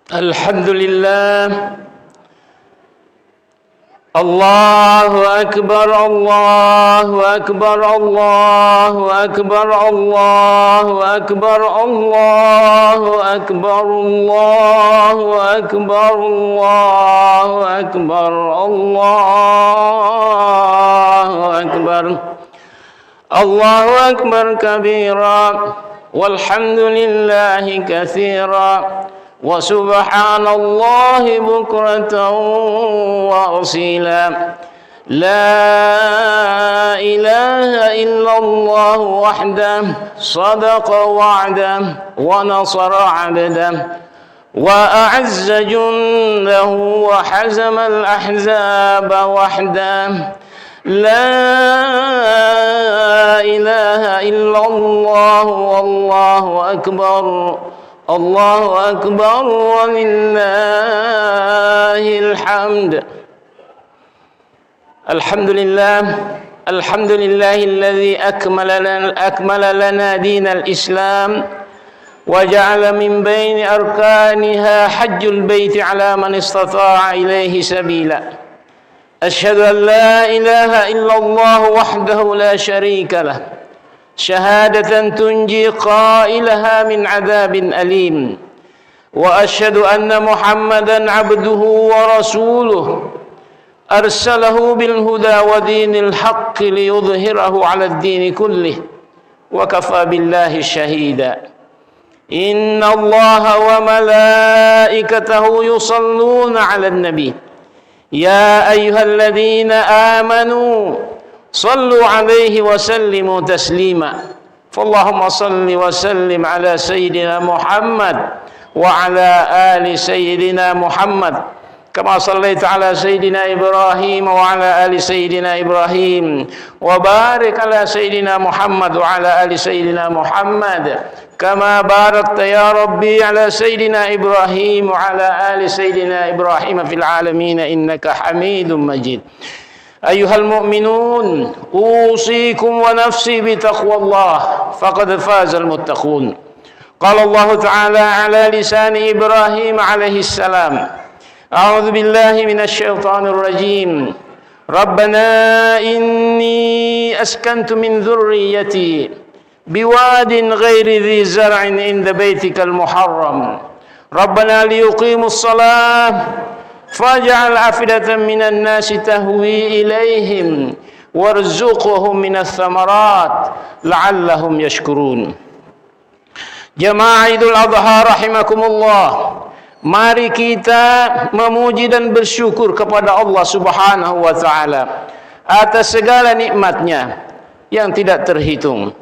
الحمد لله. الله أكبر الله أكبر الله أكبر الله أكبر الله أكبر الله أكبر الله أكبر الله أكبر الله أكبر كبيرا والحمد لله كثيرا وسبحان الله بكرة وأصيلا لا إله إلا الله وحده صدق وعده ونصر عبده وأعز جنده وحزم الأحزاب وحده لا إله إلا الله والله أكبر الله أكبر ولله الحمد. الحمد لله الذي أكمل لنا دين الإسلام وجعل من بين أركانها حج البيت على من استطاع إليه سبيلا. أشهد أن لا إله إلا الله وحده لا شريك له شهادة تنجي قائلها من عذاب أليم وأشهد أن محمدا عبده ورسوله أرسله بالهدى ودين الحق ليظهره على الدين كله وكفى بالله شهيدا. إن الله وملائكته يصلون على النبي يا أيها الذين آمنوا صلوا عليه وسلموا تسليما. فاللهم صل وسلم على سيدنا محمد وعلى آل سيدنا محمد كما صليت على سيدنا إبراهيم وعلى آل سيدنا إبراهيم وبارك على سيدنا محمد وعلى آل سيدنا محمد كما باركت يا ربي على سيدنا إبراهيم وعلى آل سيدنا إبراهيم في العالمين إنك حميد مجيد. أيها المؤمنون أوصيكم ونفسي بتقوى الله فقد فاز المتقون. قال الله تعالى على لسان إبراهيم عليه السلام: أعوذ بالله من الشيطان الرجيم ربنا إني أسكنت من ذريتي بواد غير ذي زرع عند بيتك المحرم ربنا ليقيموا الصلاة فاجعل أفئدة من الناس تهوي إليهم وارزقهم من الثمرات لعلهم يشكرون. Jamaah Idul Adha rahimakumullah, mari kita memuji dan bersyukur kepada Allah Subhanahu wa taala atas segala nikmatnya yang tidak terhitung.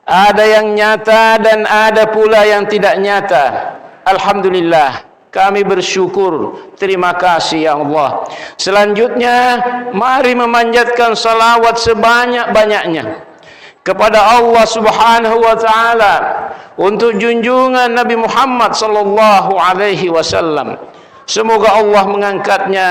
Ada yang nyata dan ada pula yang tidak nyata. Alhamdulillah, kami bersyukur, terima kasih ya Allah. Selanjutnya mari memanjatkan salawat sebanyak-banyaknya kepada Allah Subhanahu wa taala untuk junjungan Nabi Muhammad sallallahu alaihi wasallam. Semoga Allah mengangkatnya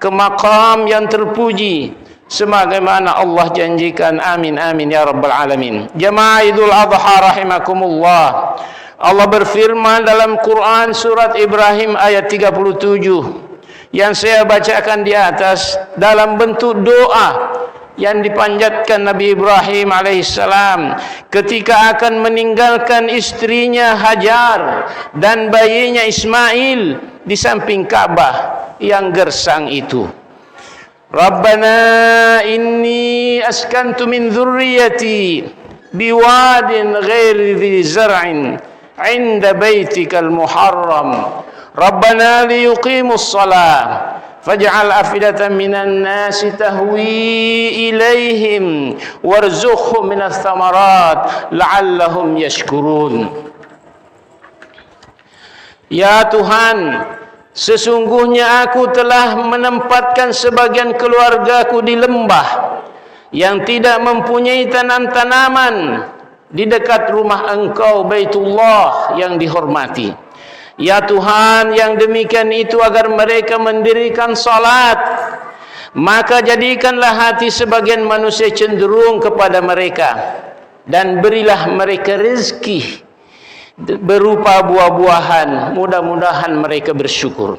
ke maqam yang terpuji sebagaimana Allah janjikan. Amin amin ya rabbal alamin. Jamaah Idul Adha rahimakumullah, Allah berfirman dalam Quran surat Ibrahim ayat 37 yang saya bacakan di atas dalam bentuk doa yang dipanjatkan Nabi Ibrahim alaihissalam ketika akan meninggalkan istrinya Hajar dan bayinya Ismail di samping Ka'bah yang gersang itu. Rabbana inni askantu min dzurriyyati biwadin ghairi dzi zar'in 'inda baitikal muharram Rabbana liyuqimus shalah faj'al afidatan minan nasi tahwi ilaihim warzuqhum minas thamarat la'allahum yashkurun. Ya Tuhan, sesungguhnya aku telah menempatkan sebagian keluargaku di lembah yang tidak mempunyai tanam-tanaman di dekat rumah Engkau Baitullah yang dihormati. Ya Tuhan, yang demikian itu agar mereka mendirikan salat, maka jadikanlah hati sebagian manusia cenderung kepada mereka dan berilah mereka rezeki berupa buah-buahan. Mudah-mudahan mereka bersyukur.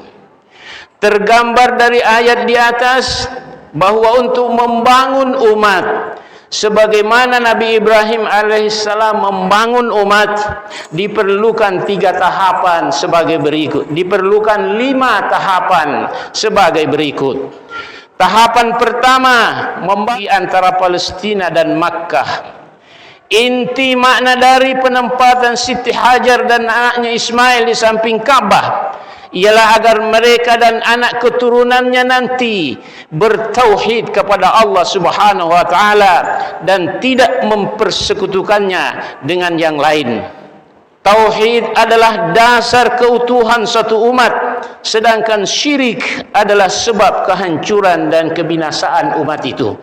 Tergambar dari ayat di atas bahwa untuk membangun umat sebagaimana Nabi Ibrahim alaihissalam membangun umat, diperlukan 3 tahapan sebagai berikut. Diperlukan 5 tahapan sebagai berikut. Tahapan pertama, membagi antara Palestina dan Makkah. Inti makna dari penempatan Siti Hajar dan anaknya Ismail di samping Ka'bah ialah agar mereka dan anak keturunannya nanti bertauhid kepada Allah Subhanahu wa taala dan tidak mempersekutukannya dengan yang lain. Tauhid adalah dasar keutuhan satu umat, sedangkan syirik adalah sebab kehancuran dan kebinasaan umat itu.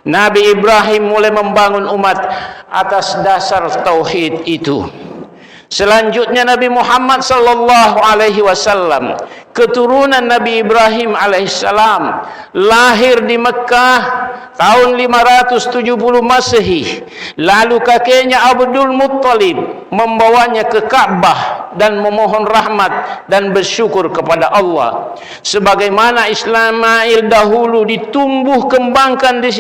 Nabi Ibrahim mulai membangun umat atas dasar tauhid itu. Selanjutnya Nabi Muhammad sallallahu alaihi wasallam, keturunan Nabi Ibrahim alaihissalam, lahir di Mekah tahun 570 Masehi. Lalu kakeknya Abdul Muttalib membawanya ke Ka'bah dan memohon rahmat dan bersyukur kepada Allah. Sebagaimana Ismail dahulu ditumbuh kembangkan di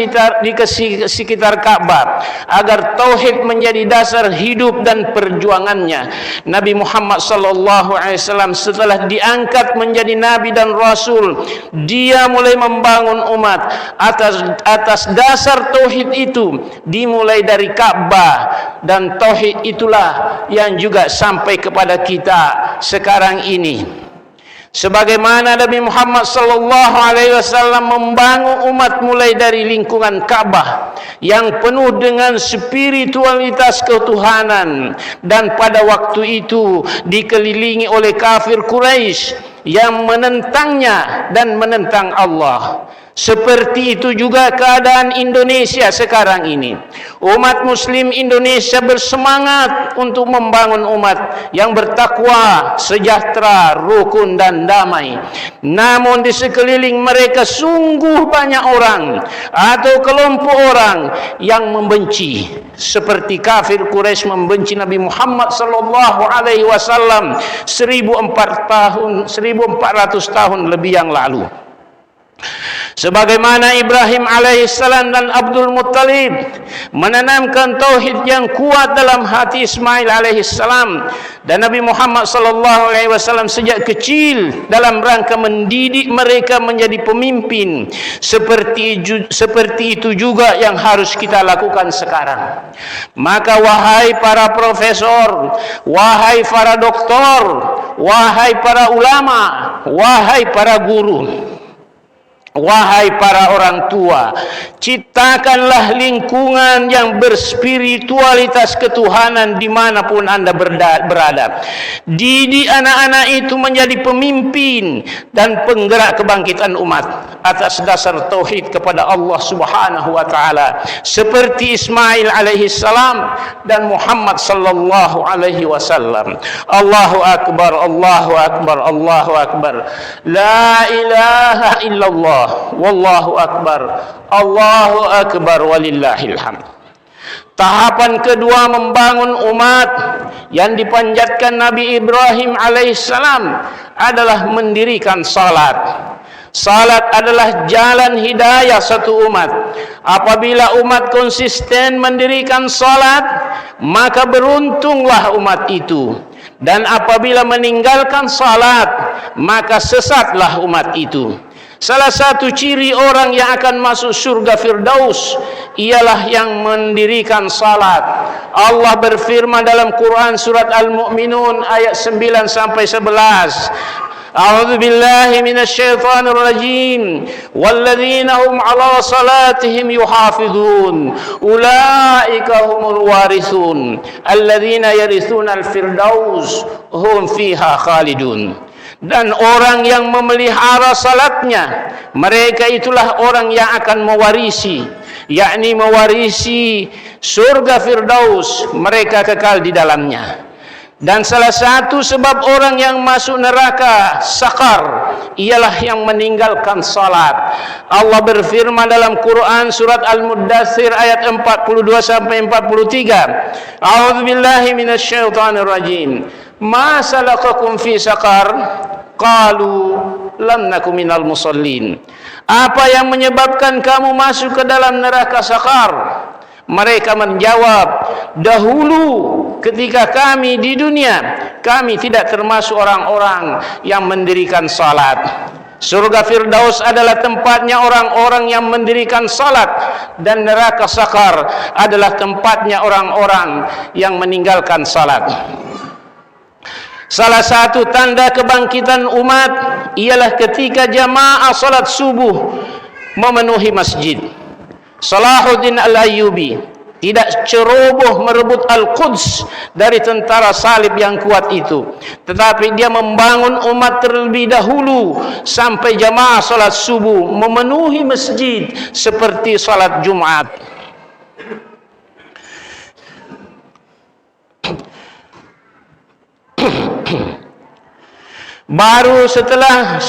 sekitar Ka'bah agar tauhid menjadi dasar hidup dan perjuangannya. Nabi Muhammad sallallahu alaihi wasallam setelah diangkat menjadi nabi dan rasul, dia mulai membangun umat atas dasar tauhid itu, dimulai dari Ka'bah, dan tauhid itulah yang juga sampai kepada kita sekarang ini. Sebagaimana Nabi Muhammad sallallahu alaihi wasallam membangun umat mulai dari lingkungan Ka'bah yang penuh dengan spiritualitas ketuhanan, dan pada waktu itu dikelilingi oleh kafir Quraisy yang menentangnya dan menentang Allah. Seperti itu juga keadaan Indonesia sekarang ini. Umat muslim Indonesia bersemangat untuk membangun umat yang bertakwa, sejahtera, rukun dan damai. Namun di sekeliling mereka sungguh banyak orang atau kelompok orang yang membenci, seperti kafir Quraisy membenci Nabi Muhammad sallallahu alaihi wasallam 1400 tahun lebih yang lalu. Sebagaimana Ibrahim alaihissalam dan Abdul Muttalib menanamkan tauhid yang kuat dalam hati Ismail alaihissalam, dan Nabi Muhammad sallallahu alaihi wasallam sejak kecil dalam rangka mendidik mereka menjadi pemimpin. Seperti itu juga yang harus kita lakukan sekarang. Maka wahai para profesor, wahai para doktor, wahai para ulama, wahai para guru, wahai para orang tua, ciptakanlah lingkungan yang berspiritualitas ketuhanan dimanapun Anda berada. Didik anak-anak itu menjadi pemimpin dan penggerak kebangkitan umat atas dasar tauhid kepada Allah Subhanahu wa taala, seperti Ismail alaihi salam dan Muhammad sallallahu alaihi wasallam. Allahu akbar, Allahu akbar, Allahu akbar. La ilaha illallah, wallahu akbar, Allahu akbar, walillahil hamd. Tahapan kedua membangun umat yang dipanjatkan Nabi Ibrahim alaihissalam adalah mendirikan salat. Salat adalah jalan hidayah satu umat. Apabila umat konsisten mendirikan salat, maka beruntunglah umat itu. Dan apabila meninggalkan salat, maka sesatlah umat itu. Salah satu ciri orang yang akan masuk surga Firdaus ialah yang mendirikan salat. Allah berfirman dalam Quran surat Al-Mu'minun ayat 9 sampai 11. A'udzu billahi minasyaitonir rajim. Walladzina hum 'ala salatihim yuhafizun. Ulaika humul warithun. Alladzina yarithuna al-firdaus hum fiha khalidun. Dan orang yang memelihara salatnya, mereka itulah orang yang akan mewarisi, yakni mewarisi surga Firdaus, mereka kekal di dalamnya. Dan salah satu sebab orang yang masuk neraka Sakar ialah yang meninggalkan salat. Allah berfirman dalam Quran surat Al-Muddatsir ayat 42 sampai 43. A'udzubillahi minasyaitonir rajim. Ma salakakum fi saqar? Qalu lam naku minal musallin. Apa yang menyebabkan kamu masuk ke dalam neraka sakar? Mereka menjawab, dahulu ketika kami di dunia, kami tidak termasuk orang-orang yang mendirikan salat. Surga Firdaus adalah tempatnya orang-orang yang mendirikan salat, dan neraka sakar adalah tempatnya orang-orang yang meninggalkan salat. Salah satu tanda kebangkitan umat ialah ketika jamaah salat subuh memenuhi masjid. Salahuddin Al-Ayyubi tidak ceroboh merebut Al-Quds dari tentara salib yang kuat itu, tetapi dia membangun umat terlebih dahulu sampai jamaah salat subuh memenuhi masjid seperti salat Jumat. Baru setelah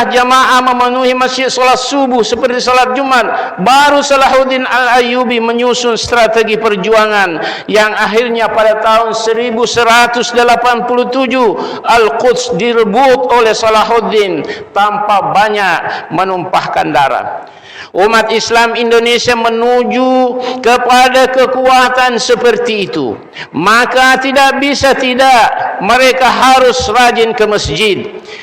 jamaah memenuhi masjid salat subuh seperti salat Jumat, baru Salahuddin Al-Ayyubi menyusun strategi perjuangan yang akhirnya pada tahun 1187 Al-Quds direbut oleh Salahuddin tanpa banyak menumpahkan darah. Umat Islam Indonesia menuju kepada kekuatan seperti itu, maka tidak bisa tidak, mereka harus rajin ke masjid.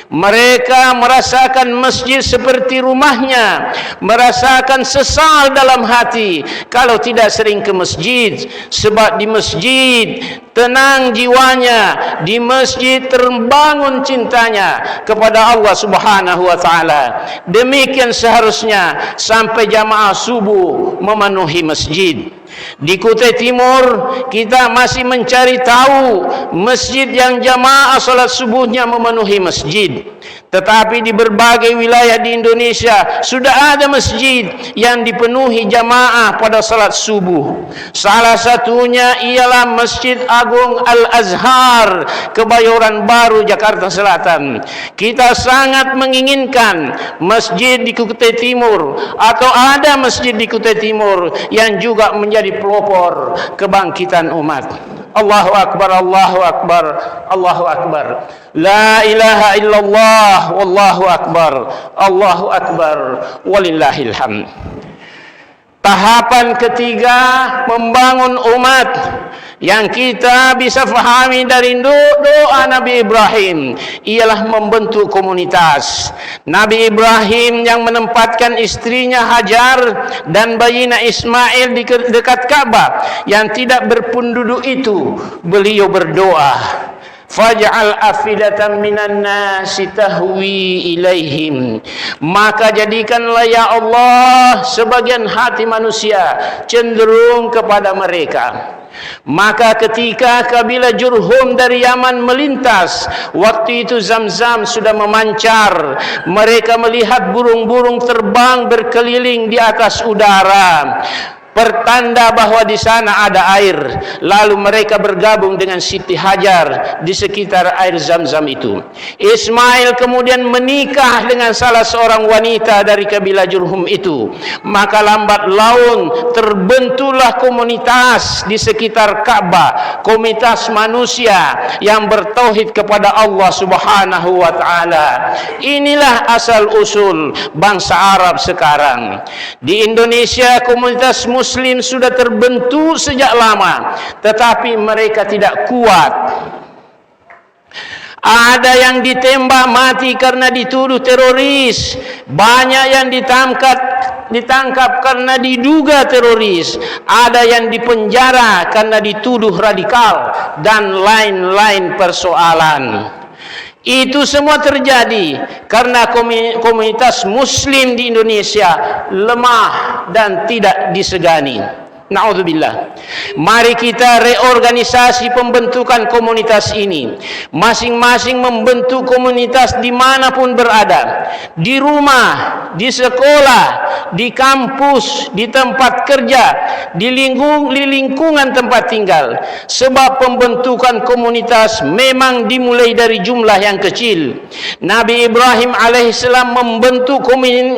Mereka merasakan masjid seperti rumahnya, merasakan sesal dalam hati kalau tidak sering ke masjid, sebab di masjid tenang jiwanya, di masjid terbangun cintanya kepada Allah Subhanahu wa taala. Demikian seharusnya sampai jamaah subuh memenuhi masjid. Di Kutai Timur kita masih mencari tahu masjid yang jamaah salat subuhnya memenuhi masjid. Tetapi di berbagai wilayah di Indonesia sudah ada masjid yang dipenuhi jamaah pada salat subuh. Salah satunya ialah Masjid Agung Al-Azhar, Kebayoran Baru, Jakarta Selatan. Kita sangat menginginkan masjid di Kutai Timur, atau ada masjid di Kutai Timur yang juga menjadi pelopor kebangkitan umat. Allahu Akbar, Allahu Akbar, Allahu Akbar. La ilaha illallah, wallahu akbar, Allahu Akbar, walillahil hamd. Tahapan ketiga membangun umat yang kita bisa fahami dari doa Nabi Ibrahim ialah membentuk komunitas. Nabi Ibrahim yang menempatkan istrinya Hajar dan bayinya Ismail di dekat Ka'bah yang tidak berpenduduk itu, beliau berdoa, faj'al afidatan minan nasi tahwi ilaihim, maka jadikanlah ya Allah sebagian hati manusia cenderung kepada mereka. Maka ketika kabilah Jurhum dari Yaman melintas, waktu itu Zamzam sudah memancar, mereka melihat burung-burung terbang berkeliling di atas udara, pertanda bahwa di sana ada air. Lalu mereka bergabung dengan Siti Hajar di sekitar air Zam-Zam itu. Ismail kemudian menikah dengan salah seorang wanita dari kabilah Jurhum itu. Maka lambat laun terbentuklah komunitas di sekitar Ka'bah, komunitas manusia yang bertauhid kepada Allah Subhanahu wa taala. Inilah asal usul bangsa Arab sekarang. Di Indonesia komunitas Muslim sudah terbentuk sejak lama, tetapi mereka tidak kuat. Ada yang ditembak mati karena dituduh teroris, banyak yang ditangkap karena diduga teroris, ada yang dipenjara karena dituduh radikal, dan lain-lain persoalan. Itu semua terjadi karena komunitas Muslim di Indonesia lemah dan tidak disegani. Na'udzubillah. Mari kita reorganisasi pembentukan komunitas ini. Masing-masing membentuk komunitas dimanapun berada. Di rumah, di sekolah, di kampus, di tempat kerja, di lingkungan tempat tinggal. Sebab pembentukan komunitas memang dimulai dari jumlah yang kecil. Nabi Ibrahim alaihissalam membentuk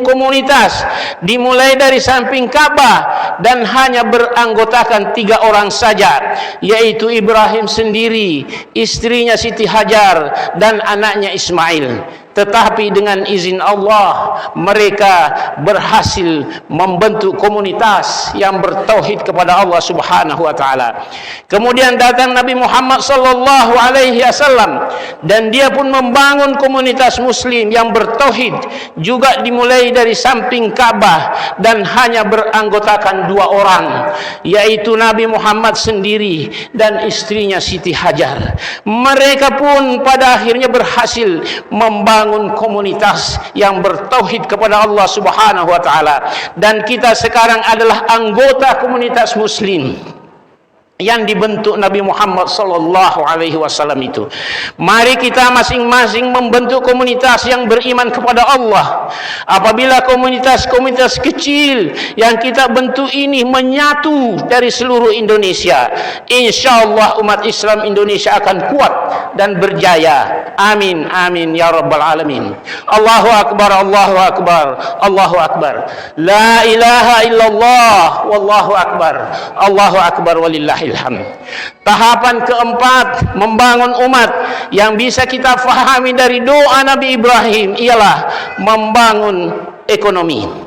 komunitas dimulai dari samping Ka'bah dan hanya beranggotakan 3 orang saja, yaitu Ibrahim sendiri, istrinya Siti Hajar, dan anaknya Ismail. Tetapi dengan izin Allah, mereka berhasil membentuk komunitas yang bertauhid kepada Allah Subhanahu wa taala. Kemudian datang Nabi Muhammad sallallahu alaihi wasallam dan dia pun membangun komunitas muslim yang bertauhid, juga dimulai dari samping Ka'bah dan hanya beranggotakan 2 orang, yaitu Nabi Muhammad sendiri dan istrinya Siti Hajar. Mereka pun pada akhirnya berhasil membangun komunitas yang bertauhid kepada Allah Subhanahu wa taala, dan kita sekarang adalah anggota komunitas muslim yang dibentuk Nabi Muhammad sallallahu alaihi wasallam itu. Mari kita masing-masing membentuk komunitas yang beriman kepada Allah. Apabila komunitas-komunitas kecil yang kita bentuk ini menyatu dari seluruh Indonesia, insyaallah umat Islam Indonesia akan kuat dan berjaya. Amin amin ya rabbal alamin. Allahu akbar, Allahu akbar, Allahu akbar. La ilaha illallah, wallahu akbar. Allahu akbar walillahilhamd. Tahapan keempat membangun umat yang bisa kita fahami dari doa Nabi Ibrahim ialah membangun ekonomi.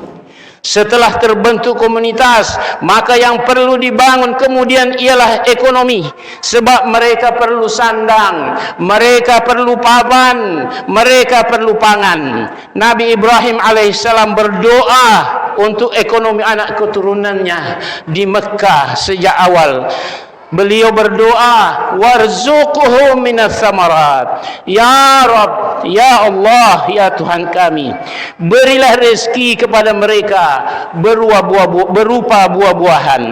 Setelah terbentuk komunitas, maka yang perlu dibangun kemudian ialah ekonomi. Sebab mereka perlu sandang, mereka perlu papan, mereka perlu pangan. Nabi Ibrahim alaihissalam berdoa untuk ekonomi anak keturunannya di Mekah sejak awal. Beliau berdoa, warzuqhum minas samarat. Ya Rabb, ya Allah, ya Tuhan kami, berilah rezeki kepada mereka berupa buah-buahan.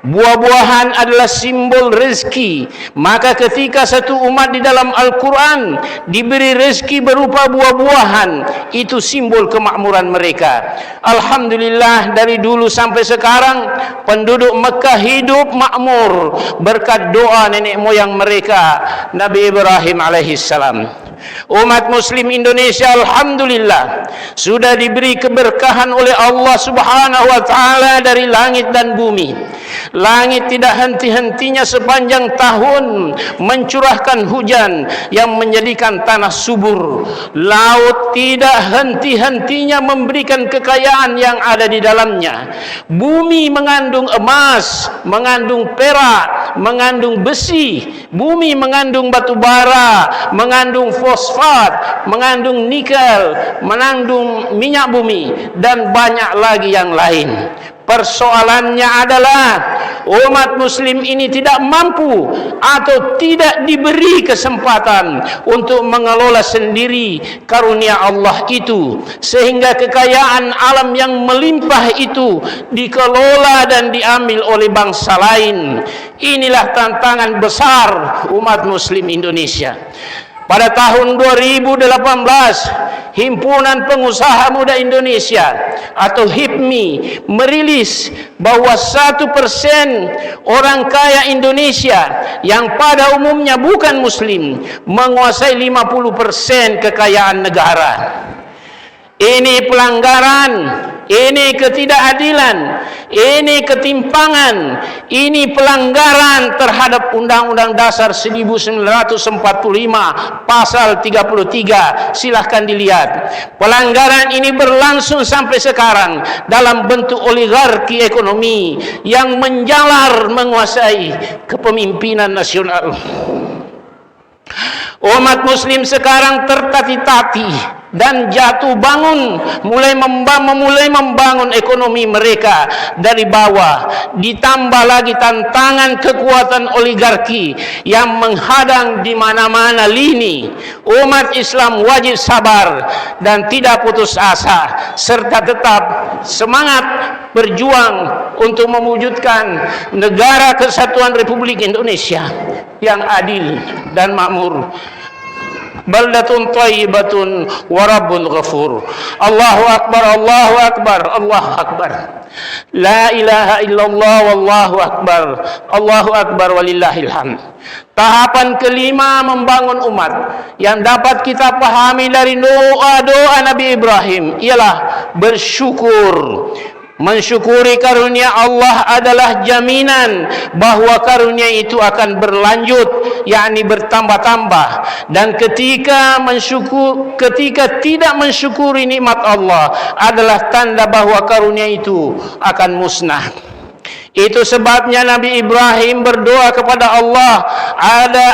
Buah-buahan adalah simbol rezeki. Maka ketika satu umat di dalam Al-Quran diberi rezeki berupa buah-buahan, itu simbol kemakmuran mereka. Alhamdulillah, dari dulu sampai sekarang penduduk Mekah hidup makmur berkat doa nenek moyang mereka, Nabi Ibrahim alaihissalam. Umat muslim Indonesia alhamdulillah sudah diberi keberkahan oleh Allah Subhanahu wa taala dari langit dan bumi. Langit tidak henti-hentinya sepanjang tahun mencurahkan hujan yang menjadikan tanah subur. Laut tidak henti-hentinya memberikan kekayaan yang ada di dalamnya. Bumi mengandung emas, mengandung perak, mengandung besi. Bumi mengandung batu bara, mengandung fosfat, mengandung nikel, mengandung minyak bumi, dan banyak lagi yang lain. Persoalannya adalah umat muslim ini tidak mampu atau tidak diberi kesempatan untuk mengelola sendiri karunia Allah itu, sehingga kekayaan alam yang melimpah itu dikelola dan diambil oleh bangsa lain. Inilah tantangan besar umat muslim Indonesia. Pada tahun 2018, Himpunan Pengusaha Muda Indonesia atau HIPMI merilis bahwa 1% orang kaya Indonesia yang pada umumnya bukan muslim menguasai 50% kekayaan negara. Ini pelanggaran, ini ketidakadilan, ini ketimpangan, ini pelanggaran terhadap Undang-Undang Dasar 1945 pasal 33. Silahkan dilihat. Pelanggaran ini berlangsung sampai sekarang dalam bentuk oligarki ekonomi yang menjalar menguasai kepemimpinan nasional. Umat muslim sekarang tertati-tati dan jatuh bangun, mulai membangun ekonomi mereka dari bawah. Ditambah lagi tantangan kekuatan oligarki yang menghadang di mana-mana lini. Umat Islam wajib sabar dan tidak putus asa, serta tetap semangat berjuang untuk mewujudkan negara kesatuan Republik Indonesia yang adil dan makmur. Baldatun thayyibatun wa rabbun ghafur. Allahu akbar, Allahu akbar, Allahu akbar. La ilaha illallah wallahu akbar. Allahu akbar walillahil hamd. Tahapan kelima membangun umat yang dapat kita pahami dari doa Nabi Ibrahim ialah bersyukur. Mensyukuri karunia Allah adalah jaminan bahawa karunia itu akan berlanjut, yakni bertambah-tambah. Dan ketika tidak mensyukuri nikmat Allah adalah tanda bahawa karunia itu akan musnah. Itu sebabnya Nabi Ibrahim berdoa kepada Allah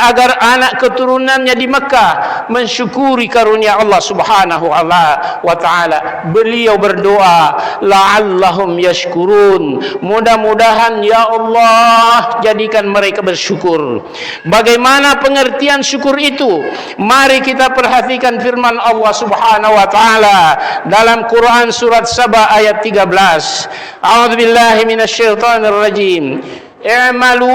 agar anak keturunannya di Mekah mensyukuri karunia Allah Subhanahu wa taala. Beliau berdoa, la'allahum yashkurun. Mudah-mudahan ya Allah jadikan mereka bersyukur. Bagaimana pengertian syukur itu? Mari kita perhatikan firman Allah Subhanahu wa taala dalam Quran surat Saba ayat 13. A'udzubillahi minasyaitonir rajim. I'malu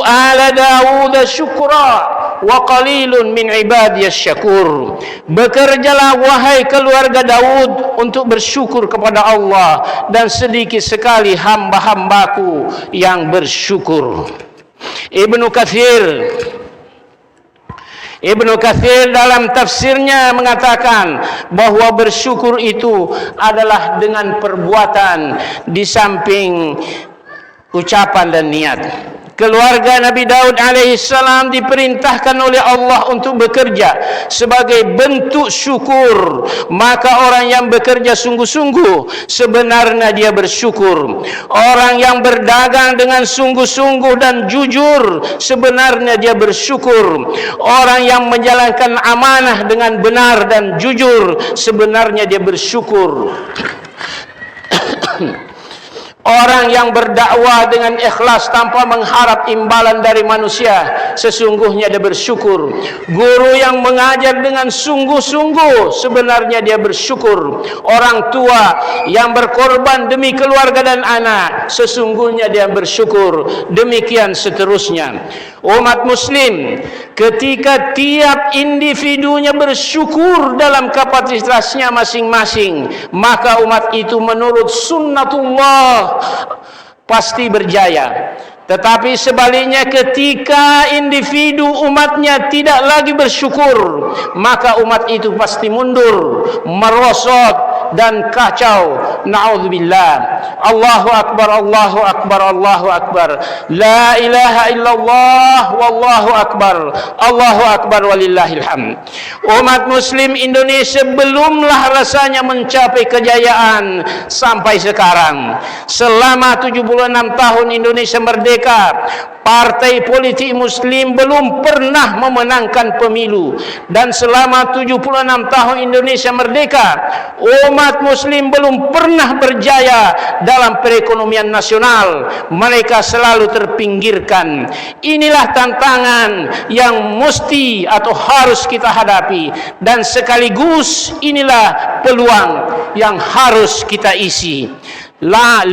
ala Daud syukra wa qalilun min ibadiyas syakur. Bekerjalah wahai keluarga Daud untuk bersyukur kepada Allah, dan sedikit sekali hamba-hambaku yang bersyukur. Ibnu Katsir dalam tafsirnya mengatakan bahawa bersyukur itu adalah dengan perbuatan di samping ucapan dan niat. Keluarga Nabi Daud alaihissalam diperintahkan oleh Allah untuk bekerja sebagai bentuk syukur. Maka orang yang bekerja sungguh-sungguh sebenarnya dia bersyukur. Orang yang berdagang dengan sungguh-sungguh dan jujur sebenarnya dia bersyukur. Orang yang menjalankan amanah dengan benar dan jujur sebenarnya dia bersyukur. Orang yang berdakwah dengan ikhlas tanpa mengharap imbalan dari manusia sesungguhnya dia bersyukur. Guru yang mengajar dengan sungguh-sungguh sebenarnya dia bersyukur. Orang tua yang berkorban demi keluarga dan anak sesungguhnya dia bersyukur. Demikian seterusnya. Umat muslim, ketika tiap individunya bersyukur dalam kapasitasnya masing-masing, maka umat itu menurut sunnatullah pasti berjaya. Tetapi sebaliknya, ketika individu umatnya tidak lagi bersyukur, maka umat itu pasti mundur, merosot dan kacau. Na'udzubillah. Allahu akbar, Allahu akbar, Allahu akbar. La ilaha illallah wallahu akbar. Allahu akbar walillahil hamd. Umat muslim Indonesia belumlah rasanya mencapai kejayaan sampai sekarang. Selama 76 tahun Indonesia merdeka, partai politik muslim belum pernah memenangkan pemilu. Dan selama 76 tahun Indonesia merdeka, umat muslim belum pernah berjaya dalam perekonomian nasional. Mereka selalu terpinggirkan. Inilah tantangan yang mesti atau harus kita hadapi, dan sekaligus inilah peluang yang harus kita isi. 5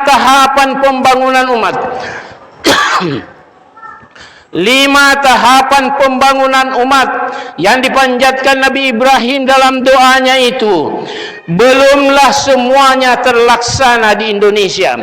tahapan pembangunan umat. 5 tahapan pembangunan umat yang dipanjatkan Nabi Ibrahim dalam doanya itu belumlah semuanya terlaksana di Indonesia.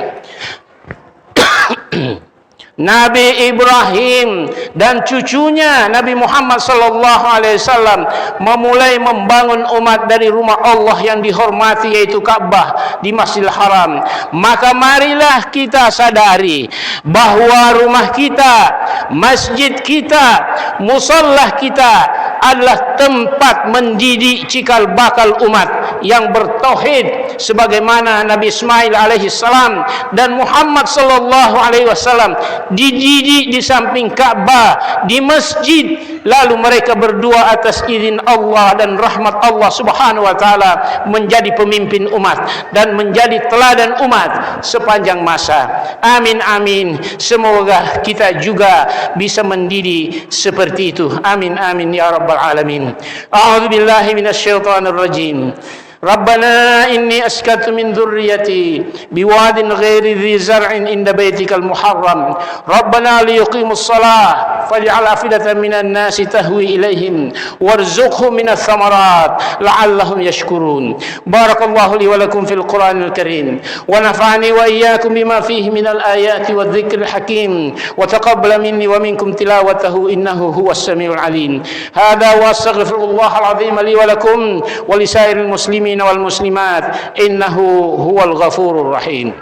Nabi Ibrahim dan cucunya Nabi Muhammad SAW memulai membangun umat dari rumah Allah yang dihormati, yaitu Ka'bah di Masjidil Haram. Maka marilah kita sadari bahawa rumah kita, masjid kita, musallah kita adalah tempat mendidik cikal bakal umat yang bertauhid sebagaimana Nabi Ismail alaihissalam dan Muhammad sallallahu alaihi wasallam dididik di samping Ka'bah, di masjid. Lalu mereka berdua atas izin Allah dan rahmat Allah Subhanahu wa taala menjadi pemimpin umat dan menjadi teladan umat sepanjang masa. Amin amin. Semoga kita juga bisa mendidik seperti itu. Amin amin ya rabbal alamin. A'udzu billahi minasyaitonir rajim. Rabbana inni askantu min dhurriyyati biwadin ghairi dhi zar'in inda baitikal muharram Rabbana liyuqimus shalah faj'al afidatan minan nasi tahwi ilaihim warzuqhum minats thamarat la'allahum yashkurun. Barakallahu li wa lakum fil Qur'anil Karim wa nafa'ani wa iyyakum bima fihi minal ayati wadh-dhikril hakim wa taqabbala minni wa minkum tilawatahu innahu huwas samiul alim. Hadha wa astaghfirullahal azim li wa lakum wa lisairil muslimin wal muslimat innahu huwal ghafurur rahim.